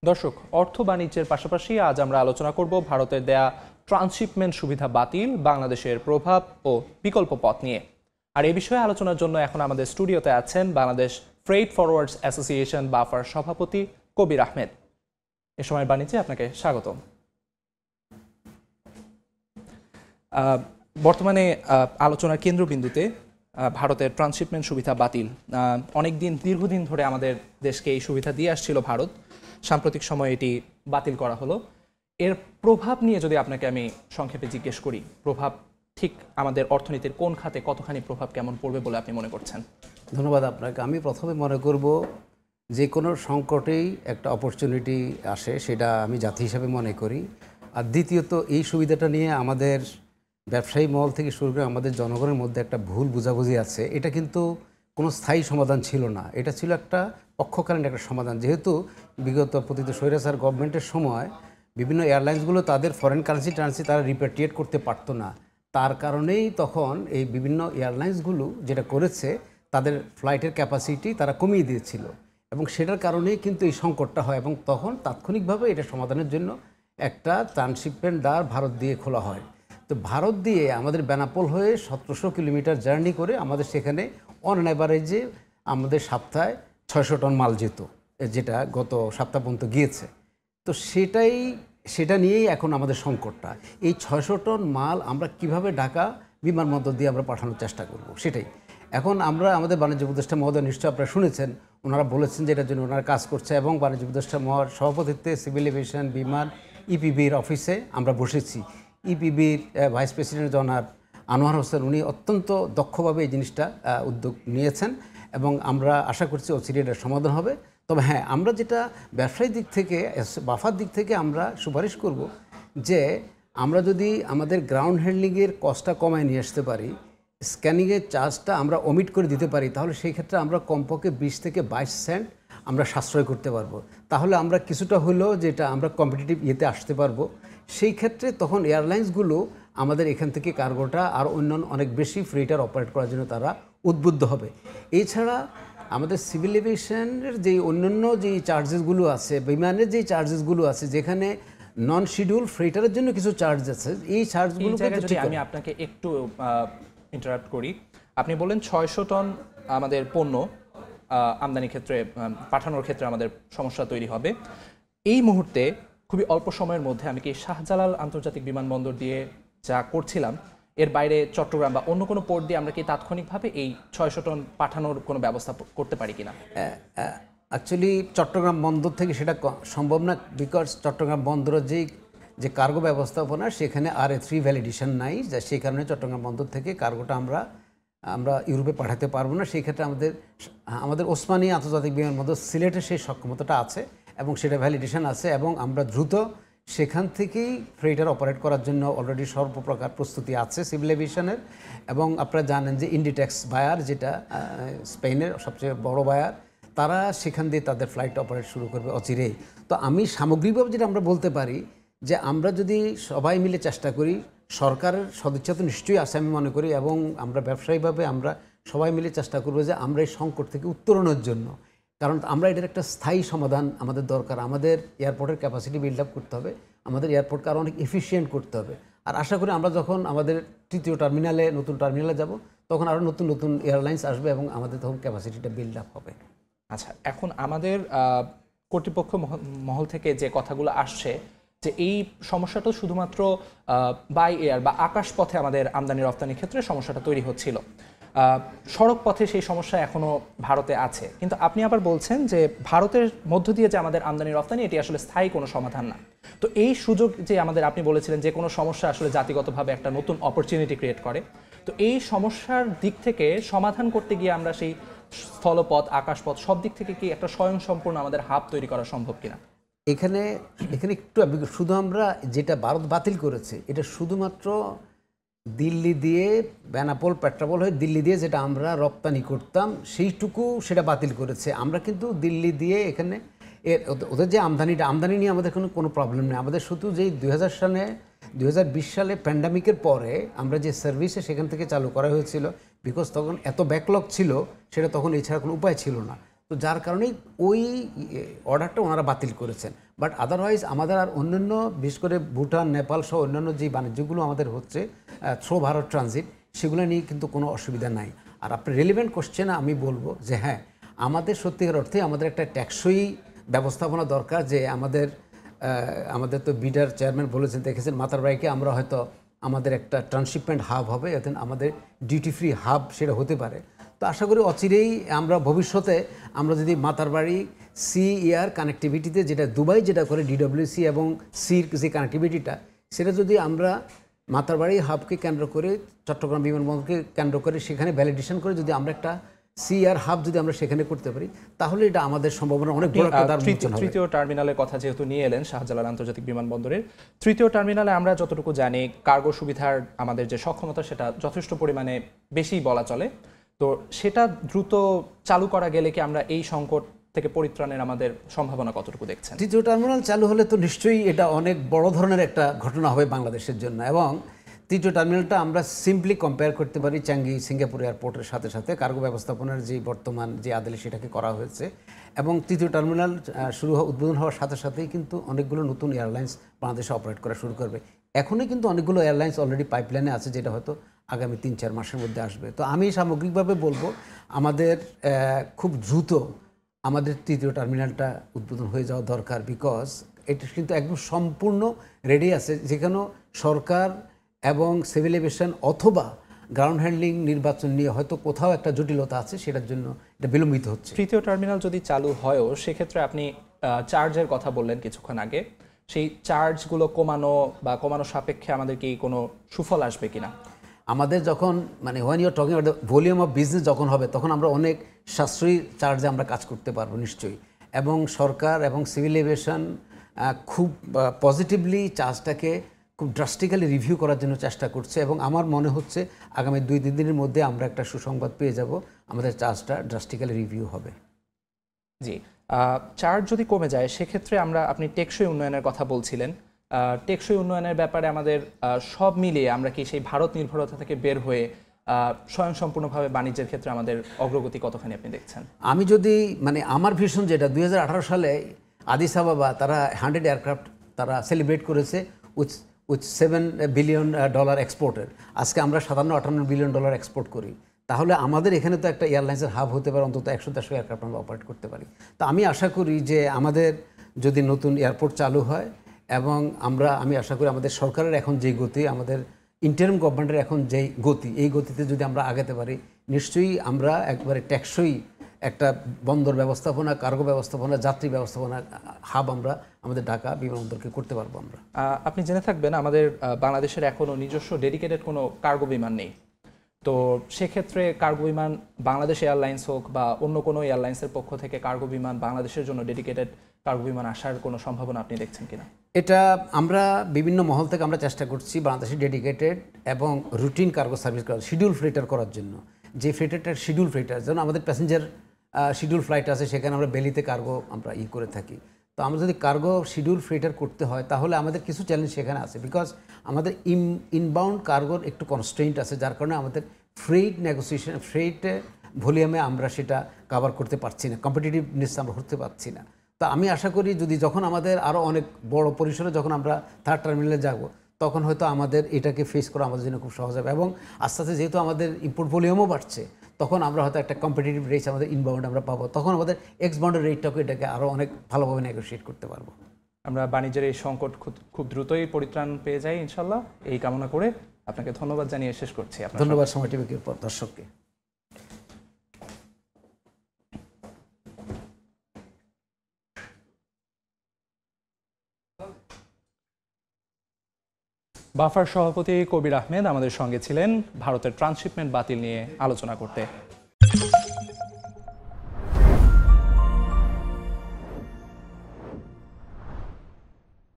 দর্শক, অর্থ বাণিজ্যের পাশাপাশি আজ আমরা আলোচনা করব ভারতের দেয়া ট্রান্সশিপমেন্ট সুবিধা বাতিল, বাংলাদেশের প্রভাব ও বিকল্প পথ নিয়ে। আর এই বিষয়ে আলোচনার জন্য এখন আমাদের স্টুডিওতে আছেন Bangladesh freight forwards association buffer সভাপতি কবির আহমেদ। এ সময় বাণিজ্যে আপনাকে স্বাগতম। বর্তমানে আলোচনার কেন্দ্রবিন্দুতে ভারতের ট্রান্সশিপমেন্ট সুবিধা বাতিল। দীর্ঘদিন ধরে আমাদের দেশকে এই সুবিধা দিয়ে আসছিল ভারত, সাম্প্রতিক সময়ে এটি বাতিল করা হলো। এর প্রভাব নিয়ে যদি আপনাকে আমি সংক্ষেপে জিজ্ঞেস করি, প্রভাব ঠিক আমাদের অর্থনীতির কোন খাতে কতখানি প্রভাব কেমন পড়বে বলে আপনি মনে করছেন? ধন্যবাদ আপনাকে। আমি প্রথমে মনে করব যে কোনো সংকটেই একটা অপরচুনিটি আসে, সেটা আমি জাতি হিসাবে মনে করি। আর দ্বিতীয়ত এই সুবিধাটা নিয়ে আমাদের ব্যবসায়ী মহল থেকে শুরু করে আমাদের জনগণের মধ্যে একটা ভুল বোঝাবুঝি আছে। এটা কিন্তু কোনো স্থায়ী সমাধান ছিল না, এটা ছিল একটা পক্ষকালীন একটা সমাধান। যেহেতু বিগত পতিত স্বৈরাচার গভর্নমেন্টের সময় বিভিন্ন এয়ারলাইন্সগুলো তাদের ফরেন কারেন্সি তারা রিপ্যাট্রিয়েট করতে পারতো না। তার কারণেই তখন এই বিভিন্ন এয়ারলাইন্সগুলো যেটা করেছে, তাদের ফ্লাইটের ক্যাপাসিটি তারা কমিয়ে দিয়েছিল এবং সেটার কারণেই কিন্তু এই সংকটটা হয়। এবং তখন তাৎক্ষণিকভাবে এটা সমাধানের জন্য একটা ট্রান্সশিপমেন্ট দ্বার ভারত দিয়ে খোলা হয়। তো ভারত দিয়ে আমাদের বেনাপোল হয়ে 1700 কিলোমিটার জার্নি করে আমাদের সেখানে অন অ্যাভারেজে আমাদের সপ্তাহে 600 টন মাল যেত, যেটা গত সপ্তাহ পর্যন্ত গিয়েছে। তো সেটা নিয়েই এখন আমাদের সংকটটা। এই 600 টন মাল আমরা কিভাবে ঢাকা বিমানবন্দর দিয়ে আমরা পাঠানোর চেষ্টা করব, সেটাই এখন আমরা আমাদের বাণিজ্য উপদেষ্টা মহোদয়, নিশ্চয় আপনারা শুনেছেন, ওনারা বলেছেন যে এটার জন্য ওনারা কাজ করছে। এবং বাণিজ্য উপদেষ্টা মহোদয়ের সভাপতিত্বে সিভিল এভিয়েশন বিমান ইপিবির অফিসে আমরা বসেছি। ইপিবির ভাইস প্রেসিডেন্ট জনাব আনোয়ার হোসেন, উনি অত্যন্ত দক্ষভাবে এই জিনিসটা উদ্যোগ নিয়েছেন এবং আমরা আশা করছি অচিরে এটার সমাধান হবে। তবে হ্যাঁ, আমরা যেটা ব্যবসায়ী দিক থেকে, বাফার দিক থেকে আমরা সুপারিশ করব যে আমরা যদি আমাদের গ্রাউন্ড হ্যান্ডলিংয়ের কস্টটা কমায় নিয়ে আসতে পারি, স্ক্যানিংয়ের চার্জটা আমরা ওমিট করে দিতে পারি, তাহলে সেই ক্ষেত্রে আমরা কমপক্ষে 20 থেকে 22 সেন্ট আমরা সাশ্রয় করতে পারবো। তাহলে আমরা কিছুটা হলেও যেটা আমরা কম্পিটিটিভ ইয়েতে আসতে পারবো। সেই ক্ষেত্রে তখন এয়ারলাইন্সগুলো আমাদের এখান থেকে কার্গোটা আর অন্যান্য অনেক বেশি ফ্রেটার অপারেট করার জন্য তারা উদ্বুদ্ধ হবে। এছাড়া আমাদের সিভিল এভিয়েশনের যেই অন্যান্য যেই চার্জেসগুলো আছে, বিমানের যেই চার্জেসগুলো আছে, যেখানে নন শিডিউল ফ্রেটারের জন্য কিছু চার্জ আছে, এই চার্জগুলো যদি আমি আপনাকে একটু ইন্টারাপ্ট করি, আপনি বলেন 600 টন আমাদের পণ্য আমদানি ক্ষেত্রে পাঠানোর ক্ষেত্রে আমাদের সমস্যা তৈরি হবে। এই মুহূর্তে খুবই অল্প সময়ের মধ্যে আমি কি শাহজালাল আন্তর্জাতিক বিমানবন্দর দিয়ে যা করছিলাম, এর বাইরে চট্টগ্রাম বা অন্য কোনো পোর্ট দিয়ে আমরা কি তাৎক্ষণিকভাবে এই 600 টন পাঠানোর কোনো ব্যবস্থা করতে পারি কিনা? অ্যাকচুয়ালি চট্টগ্রাম বন্দর থেকে সেটা সম্ভব না, বিকজ চট্টগ্রাম বন্দরের যে কার্গো ব্যবস্থাপনা, সেখানে RA3 ভ্যালিডেশন নাই, যা সেই কারণে চট্টগ্রাম বন্দর থেকে কার্গোটা আমরা ইউরোপে পাঠাতে পারবো না। সেই ক্ষেত্রে আমাদের ওসমানী আন্তর্জাতিক বিমানবন্দর সিলেটে সেই সক্ষমতাটা আছে এবং সেটা ভ্যালিডেশন আছে এবং আমরা দ্রুত সেখান থেকেই ফ্রেটার অপারেট করার জন্য অলরেডি সর্বপ্রকার প্রস্তুতি আছে সিভিল এভিয়েশনের। এবং আপনারা জানেন যে ইন্ডিটেক্স বায়ার, যেটা স্পেনের সবচেয়ে বড় বায়ার, তারা সেখান দিয়ে তাদের ফ্লাইট অপারেট শুরু করবে অচিরেই। তো আমি সামগ্রিকভাবে যেটা আমরা বলতে পারি যে আমরা যদি সবাই মিলে চেষ্টা করি, সরকারের সদিচ্ছা তো নিশ্চয়ই আছে আমি মনে করি, এবং আমরা ব্যবসায়িকভাবে আমরা সবাই মিলে চেষ্টা করবো যে আমরা এই সংকট থেকে উত্তরণের জন্য, কারণ আমরা এটার একটা স্থায়ী সমাধান আমাদের দরকার। আমাদের এয়ারপোর্টের ক্যাপাসিটি বিল্ড আপ করতে হবে, আমাদের এয়ারপোর্টকে আরও অনেক এফিশিয়েন্ট করতে হবে। আর আশা করি আমরা যখন আমাদের তৃতীয় টার্মিনালে, নতুন টার্মিনালে যাব, তখন আরও নতুন নতুন এয়ারলাইন্স আসবে এবং আমাদের তখন ক্যাপাসিটিটা বিল্ড আপ হবে। আচ্ছা, এখন আমাদের কর্তৃপক্ষ মহল থেকে যে কথাগুলো আসছে যে এই সমস্যাটা শুধুমাত্র বাই এয়ার বা আকাশ পথে আমাদের আমদানি রপ্তানির ক্ষেত্রে সমস্যাটা তৈরি হচ্ছিল, সড়ক পথে সেই সমস্যা এখনও ভারতে আছে। কিন্তু আপনি আবার বলছেন যে ভারতের মধ্য দিয়ে যে আমাদের আমদানি রপ্তানি, এটি আসলে স্থায়ী কোনো সমাধান না। তো এই সুযোগ যে আপনি বলেছিলেন যে কোনো সমস্যা আসলে জাতিগতভাবে একটা নতুন অপরচুনিটি ক্রিয়েট করে, তো এই সমস্যার দিক থেকে সমাধান করতে গিয়ে আমরা সেই স্থলপথ, আকাশপথ সব দিক থেকে কি একটা স্বয়ংসম্পূর্ণ আমাদের হাব তৈরি করা সম্ভব কিনা? এখানে একটু শুধু আমরা যেটা ভারত বাতিল করেছে, এটা শুধুমাত্র দিল্লি দিয়ে বেনাপোল পেট্রাপোল হয়ে দিল্লি দিয়ে যেটা আমরা রপ্তানি করতাম সেইটুকু সেটা বাতিল করেছে। আমরা কিন্তু দিল্লি দিয়ে এখানে ওদের যে আমদানি নিয়ে আমাদের কোনো প্রবলেম নেই। আমাদের শুধু যেই 2020 সালে প্যান্ডামিকের পরে আমরা যে সার্ভিসে সেখান থেকে চালু করা হয়েছিল, বিকজ তখন এত ব্যাকলগ ছিল, সেটা তখন এছাড়া কোনো উপায় ছিল না। তো যার কারণেই ওই অর্ডারটা ওনারা বাতিল করেছেন। বাট আদারওয়াইজ আমাদের আর অন্যান্য বিশেষ করে ভুটান, নেপাল সহ অন্যান্য যে বাণিজ্যগুলো আমাদের হচ্ছে থ্রো ভারত ট্রানজিট, সেগুলো নিয়ে কিন্তু কোনো অসুবিধা নাই। আর আপনার রেলিভেন্ট কোশ্চেনে আমি বলবো যে হ্যাঁ, আমাদের সত্যিকার অর্থে আমাদের একটা টেকসই ব্যবস্থাপনা দরকার। যে আমাদের তো বিডার চেয়ারম্যান বলেছেন, দেখেছেন মাতারবাড়িকে আমরা হয়তো আমাদের একটা ট্রান্সশিপমেন্ট হাব হবে, এখন আমাদের ডিউটি ফ্রি হাব সেটা হতে পারে। তো আশা করি অচিরেই আমরা ভবিষ্যতে আমরা যদি মাতারবাড়ি সি এয়ার কানেক্টিভিটিতে যেটা দুবাই যেটা করে ডিডব্লিউসি এবং সির যে কানেক্টিভিটিটা, সেটা যদি আমরা মাতারবাড়ি হাবকে কেন্দ্র করে চট্টগ্রাম বিমানবন্দরকে কেন্দ্র করে সেখানে ভ্যালিডেশন করে যদি আমরা একটা সিআর হাব যদি আমরা সেখানে করতে পারি, তাহলে এটা আমাদের সম্ভাবনা অনেক বড় একটা দ্বার উন্মোচন হবে। তৃতীয় টার্মিনালের কথা যেহেতু নিয়ে এলেন শাহজালাল আন্তর্জাতিক বিমানবন্দরের, তৃতীয় টার্মিনালে আমরা যতটুকু জানি কার্গো সুবিধার আমাদের যে সক্ষমতা সেটা যথেষ্ট পরিমাণে বেশি বলা চলে। তো সেটা দ্রুত চালু করা গেলে কি আমরা এই সংকট থেকে পরিত্রাণের আমাদের সম্ভাবনা কতটুকু দেখছেন? তৃতীয় টার্মিনাল চালু হলে তো নিশ্চয়ই এটা অনেক বড় ধরনের একটা ঘটনা হবে বাংলাদেশের জন্য। এবং তৃতীয় টার্মিনালটা আমরা সিম্পলি কম্পেয়ার করতে পারি চাঙ্গি সিঙ্গাপুর এয়ারপোর্টের সাথে সাথে। কার্গো ব্যবস্থাপনার যে বর্তমান যে আদেলে সেটাকে করা হয়েছে, এবং তৃতীয় টার্মিনাল উদ্বোধন হওয়ার সাথে সাথেই কিন্তু অনেকগুলো নতুন এয়ারলাইন্স বাংলাদেশে অপারেট করা শুরু করবে। এখনই কিন্তু অনেকগুলো এয়ারলাইন্স অলরেডি পাইপলাইনে আছে, যেটা হয়তো আগামী 3-4 মাসের মধ্যে আসবে। তো আমি সামগ্রিকভাবে বলবো আমাদের খুব দ্রুত আমাদের তৃতীয় টার্মিনালটা উদ্বোধন হয়ে যাওয়া দরকার। বিকজ এটা কিন্তু একদম সম্পূর্ণ রেডি আছে, যেখানে সরকার এবং সিভিল এভিয়েশন অথবা গ্রাউন্ড হ্যান্ডলিং নির্বাচন নিয়ে হয়তো কোথাও একটা জটিলতা আছে, সেটার জন্য এটা বিলম্বিত হচ্ছে। তৃতীয় টার্মিনাল যদি চালু হয়ও সেক্ষেত্রে আপনি চার্জের কথা বললেন কিছুক্ষণ আগে, সেই চার্জগুলো কমানো সাপেক্ষে আমাদের কি কোনো সুফল আসবে কিনা? আমাদের যখন মানে when you are talking about the volume of business যখন হবে, তখন আমরা অনেক সাশ্রয়ী চার্জে আমরা কাজ করতে পারবো নিশ্চয়ই। এবং সরকার এবং সিভিল এভিয়েশন খুব পজিটিভলি চার্জটাকে খুব ড্রাস্টিক্যালি রিভিউ করার জন্য চেষ্টা করছে। এবং আমার মনে হচ্ছে আগামী 2-3 দিনের মধ্যে আমরা একটা সুসংবাদ পেয়ে যাব, আমাদের চার্জটা ড্রাস্টিক্যালি রিভিউ হবে। জি, চার্জ যদি কমে যায় সেক্ষেত্রে আপনি টেকসই উন্নয়নের কথা বলছিলেন। টেকসই উন্নয়নের ব্যাপারে আমাদের সব মিলিয়ে আমরা কি সেই ভারত নির্ভরতা থেকে বের হয়ে স্বয়ংসম্পূর্ণভাবে বাণিজ্যের ক্ষেত্রে আমাদের অগ্রগতি কতখানি আপনি দেখছেন? আমি যদি মানে আমার ভিশন যেটা 2018 সালে আদিস আবাবা তারা 100 এয়ারক্রাফট তারা সেলিব্রেট করেছে উইথ $7 বিলিয়ন এক্সপোর্টের। আজকে আমরা 57-58 বিলিয়ন ডলার এক্সপোর্ট করি। তাহলে আমাদের এখানে তো একটা এয়ারলাইন্সের হাব হতে পারে, অন্তত 100-150 এয়ারক্রাফট আমরা অপারেট করতে পারি। তো আমি আশা করি যে আমাদের যদি নতুন এয়ারপোর্ট চালু হয়, এবং আমি আশা করি আমাদের সরকারের এখন যে গতি, আমাদের ইন্টারিম গভর্নমেন্টের এখন যেই গতি, এই গতিতে যদি আমরা আগাতে পারি, নিশ্চয়ই আমরা একবারে টেকসই একটা বন্দর ব্যবস্থাপনা, কার্গো ব্যবস্থাপনা, যাত্রী ব্যবস্থাপনা হাব আমরা আমাদের ঢাকা বিমানবন্দরকে করতে পারবো আমরা। আপনি জেনে থাকবেন আমাদের বাংলাদেশের এখনও নিজস্ব ডেডিকেটেড কোনো কার্গো বিমান নেই। তো সেক্ষেত্রে কার্গো বিমান বাংলাদেশ এয়ারলাইন্স হোক বা অন্য কোনো এয়ারলাইন্সের পক্ষ থেকে কার্গো বিমান বাংলাদেশের জন্য ডেডিকেটেড কার্গো বিমান আসার কোনো সম্ভাবনা আপনি দেখছেন কিনা? এটা আমরা বিভিন্ন মহল থেকে আমরা চেষ্টা করছি বাংলাদেশে ডেডিকেটেড এবং রুটিন কার্গো সার্ভিস করার, শিডিউল ফ্লাইটার করার জন্য। যে ফ্লাইটারটা শিডিউল ফ্লাইটার, যেমন আমাদের প্যাসেঞ্জার শিডিউল ফ্লাইট আছে, সেখানে আমরা বেলিতে কার্গো আমরা করে থাকি। তো আমরা যদি কার্গো শিডিউল ফ্লাইটার করতে হয়, তাহলে আমাদের কিছু চ্যালেঞ্জ সেখানে আছে। বিকজ আমাদের ইনবাউন্ড কার্গোর একটু কনস্ট্রেন্ট আছে, যার কারণে আমাদের ফ্রেট নেগোসিয়েশন, ফ্রেট ভলিউমে আমরা সেটা কভার করতে পারছি না, কম্পিটিটিভনেস আমরা করতে পারছি না। তো আমি আশা করি যখন আমাদের আরও অনেক বড় পরিসরে যখন আমরা থার্ড টার্মিনালে যাব, তখন হয়তো আমাদের এটাকে ফেস করা আমাদের জন্য খুব সহজ হবে। এবং আস্তে আস্তে যেহেতু আমাদের ইম্পোর্ট ভলিউমও বাড়ছে, তখন আমরা হয়তো একটা কম্পিটিটিভ রেট আমাদের ইনবাউন্ড আমরা পাবো, তখন আমাদের এক্সবাউন্ডের রেটটাকে এটাকে আরও অনেক ভালোভাবে নেগোশিয়েট করতে পারবো। আমরা বাণিজ্যের এই সংকট খুব দ্রুতই পরিত্রাণ পেয়ে যাই ইনশাল্লাহ, এই কামনা করে আপনাকে ধন্যবাদ জানিয়ে শেষ করছি। ধন্যবাদ সময় টিভির দর্শককে। বাফার সভাপতি কবির আহমেদ আমাদের সঙ্গে ছিলেন ভারতের ট্রান্সশিপমেন্ট বাতিল নিয়ে আলোচনা করতে।